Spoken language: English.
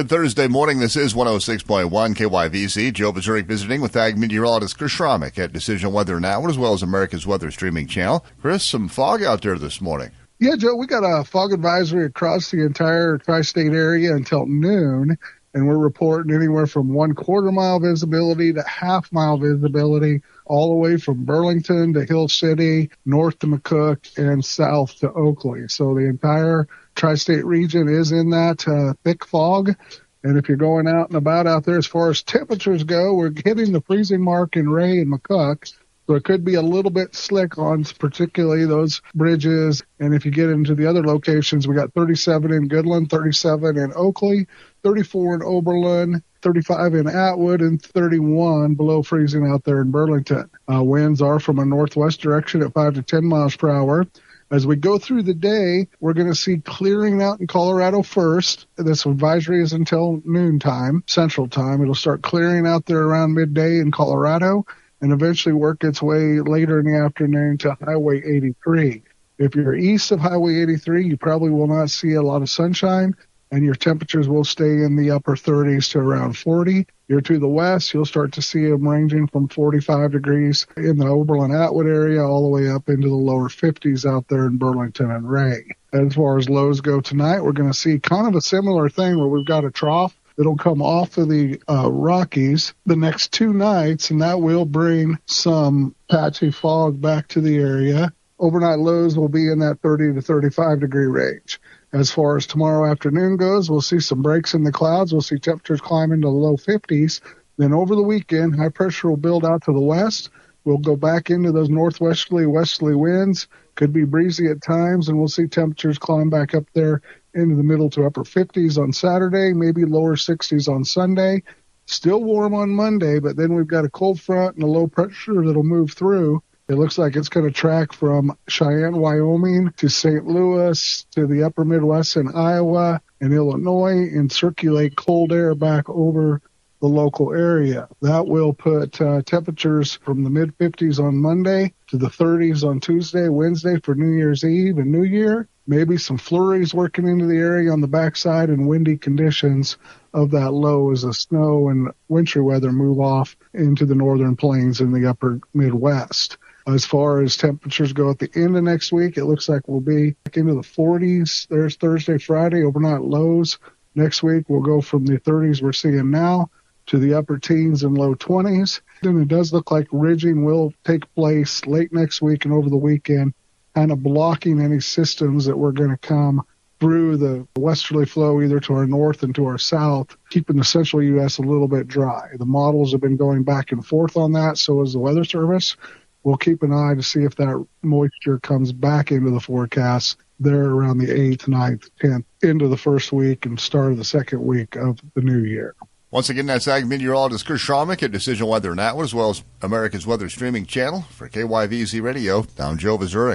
Good Thursday morning. This is 106.1 KYVC. Joe Missouri visiting with Ag meteorologist Chris Schrammick at Decision Weather Now, as well as America's Weather Streaming Channel. Chris, some fog out there this morning. Yeah, Joe, we got a fog advisory across the entire tri-state area until noon, and we're reporting anywhere from 1/4 mile visibility to half-mile visibility, all the way from Burlington to Hill City, north to McCook, and south to Oakley. So the entire tri-state region is in that thick fog. And if you're going out and about out there, as far as temperatures go, we're hitting the freezing mark in Ray and McCook. So it could be a little bit slick on particularly those bridges. And if you get into the other locations, we got 37 in Goodland, 37 in Oakley, 34 in Oberlin, 35 in Atwood, and 31 below freezing out there in Burlington. Winds are from a northwest direction at 5 to 10 miles per hour. As we go through the day, we're going to see clearing out in Colorado first. This advisory is until noontime, Central Time. It'll start clearing out there around midday in Colorado and eventually work its way later in the afternoon to Highway 83. If you're east of Highway 83, you probably will not see a lot of sunshine, and your temperatures will stay in the upper 30s to around 40. You're to the west, you'll start to see them ranging from 45 degrees in the Oberlin-Atwood area all the way up into the lower 50s out there in Burlington and Ray. As far as lows go tonight, we're going to see kind of a similar thing where we've got a trough that'll come off of the Rockies the next 2 nights, and that will bring some patchy fog back to the area. Overnight lows will be in that 30 to 35 degree range. As far as tomorrow afternoon goes, we'll see some breaks in the clouds. We'll see temperatures climb into the low 50s. Then over the weekend, high pressure will build out to the west. We'll go back into those northwesterly, westerly winds. Could be breezy at times, and we'll see temperatures climb back up there into the middle to upper 50s on Saturday, maybe lower 60s on Sunday. Still warm on Monday, but then we've got a cold front and a low pressure that'll move through. It looks like it's going to track from Cheyenne, Wyoming to St. Louis to the upper Midwest in Iowa and Illinois and circulate cold air back over the local area. That will put temperatures from the mid-50s on Monday to the 30s on Tuesday, Wednesday for New Year's Eve and New Year. Maybe some flurries working into the area on the backside and windy conditions of that low as the snow and wintry weather move off into the northern plains in the upper Midwest. As far as temperatures go at the end of next week, it looks like we'll be back into the 40s. There's Thursday, Friday, overnight lows. Next week, we'll go from the 30s we're seeing now to the upper teens and low 20s. Then it does look like ridging will take place late next week and over the weekend, kind of blocking any systems that were going to come through the westerly flow either to our north and to our south, keeping the central U.S. a little bit dry. The models have been going back and forth on that, so has the Weather Service. We'll keep an eye to see if that moisture comes back into the forecast there around the 8th, 9th, 10th, into the first week and start of the second week of the new year. Once again, that's Ag meteorologist Chris Schrammick at Decision Weather Now, as well as America's Weather Streaming Channel for KYVZ Radio, down Joe, Missouri.